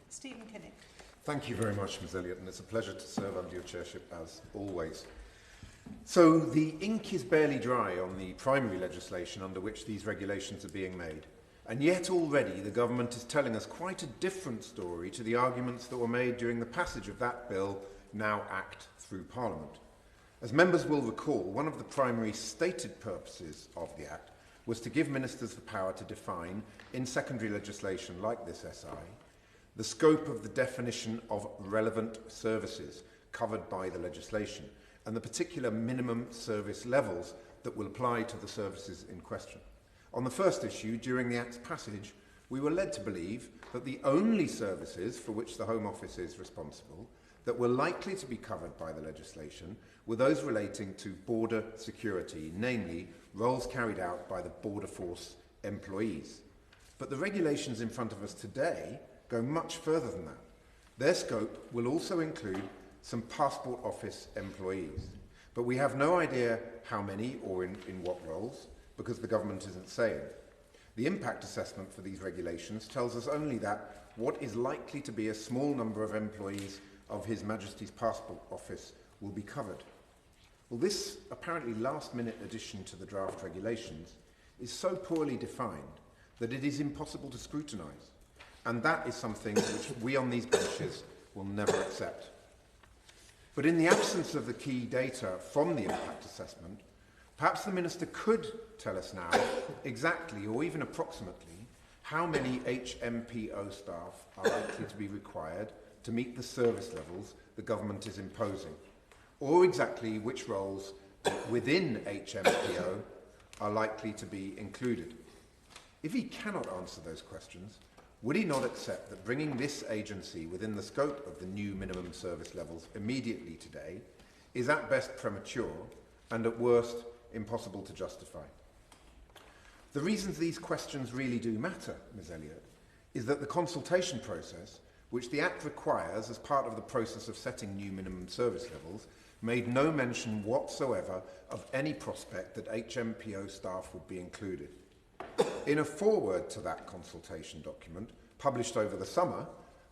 Stephen Kinnock. Thank you very much, Ms Elliott, and it's a pleasure to serve under your chairship as always. So the ink is barely dry on the primary legislation under which these regulations are being made, and yet already the government is telling us quite a different story to the arguments that were made during the passage of that bill, now Act, through Parliament. As members will recall, one of the primary stated purposes of the Act was to give ministers the power to define, in secondary legislation like this SI, the scope of the definition of relevant services covered by the legislation and the particular minimum service levels that will apply to the services in question. On the first issue, during the Act's passage, we were led to believe that the only services for which the Home Office is responsible that were likely to be covered by the legislation were those relating to border security, namely roles carried out by the Border Force employees. But the regulations in front of us today go much further than that. Their scope will also include some Passport Office employees, but we have no idea how many or in what roles, because the government isn't saying. The impact assessment for these regulations tells us only that what is likely to be a small number of employees of His Majesty's Passport Office will be covered. Well, this apparently last-minute addition to the draft regulations is so poorly defined that it is impossible to scrutinise. And that is something which we on these benches will never accept. But in the absence of the key data from the impact assessment, perhaps the Minister could tell us now exactly or even approximately how many HMPO staff are likely to be required to meet the service levels the government is imposing, or exactly which roles within HMPO are likely to be included. If he cannot answer those questions, would he not accept that bringing this agency within the scope of the new minimum service levels immediately today is at best premature and at worst impossible to justify? The reasons these questions really do matter, Ms Elliott, is that the consultation process, which the Act requires as part of the process of setting new minimum service levels, made no mention whatsoever of any prospect that HMPO staff would be included. In a foreword to that consultation document, published over the summer,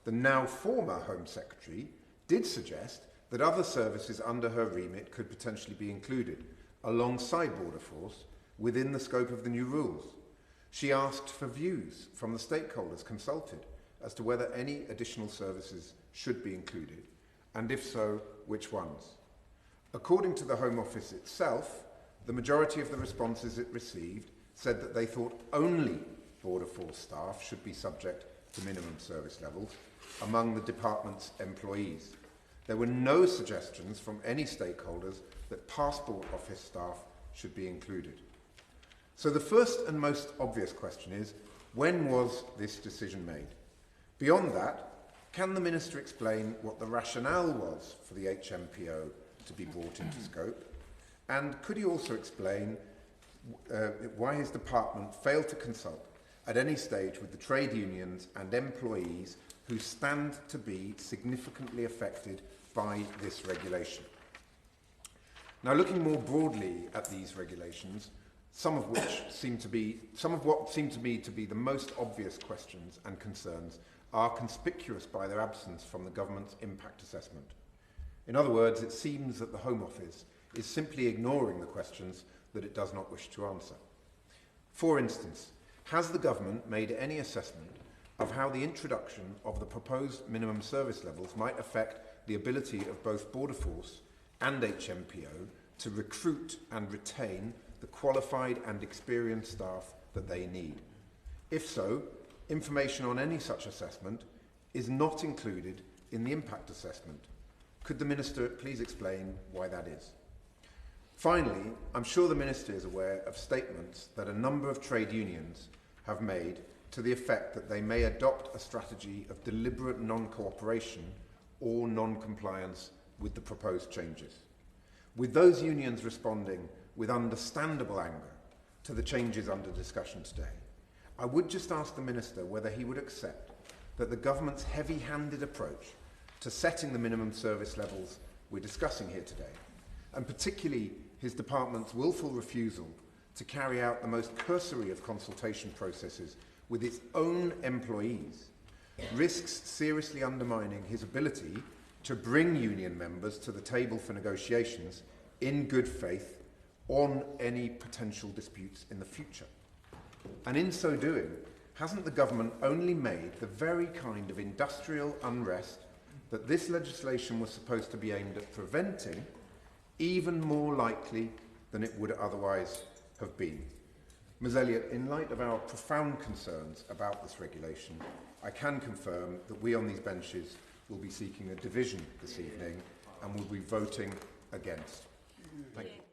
the now former Home Secretary did suggest that other services under her remit could potentially be included, alongside Border Force, within the scope of the new rules. She asked for views from the stakeholders consulted as to whether any additional services should be included, and if so, which ones. According to the Home Office itself, the majority of the responses it received said that they thought only Border Force staff should be subject to minimum service levels among the department's employees. There were no suggestions from any stakeholders that Passport Office staff should be included. So the first and most obvious question is, when was this decision made? Beyond that, can the Minister explain what the rationale was for the HMPO to be brought into scope? And could he also explain why his department failed to consult at any stage with the trade unions and employees who stand to be significantly affected by this regulation? Now, looking more broadly at these regulations, some of what seem to me to be the most obvious questions and concerns are conspicuous by their absence from the government's impact assessment. In other words, it seems that the Home Office is simply ignoring the questions that it does not wish to answer. For instance, has the government made any assessment of how the introduction of the proposed minimum service levels might affect the ability of both Border Force and HMPO to recruit and retain the qualified and experienced staff that they need? If so, information on any such assessment is not included in the impact assessment. Could the Minister please explain why that is? Finally, I'm sure the Minister is aware of statements that a number of trade unions have made to the effect that they may adopt a strategy of deliberate non-cooperation or non-compliance with the proposed changes, with those unions responding with understandable anger to the changes under discussion today. I would just ask the Minister whether he would accept that the government's heavy-handed approach to setting the minimum service levels we're discussing here today, and particularly his department's willful refusal to carry out the most cursory of consultation processes with its own employees, risks seriously undermining his ability to bring union members to the table for negotiations in good faith on any potential disputes in the future. And in so doing, hasn't the government only made the very kind of industrial unrest that this legislation was supposed to be aimed at preventing even more likely than it would otherwise have been? Ms Elliott, in light of our profound concerns about this regulation, I can confirm that we on these benches will be seeking a division this evening and will be voting against. Thank you.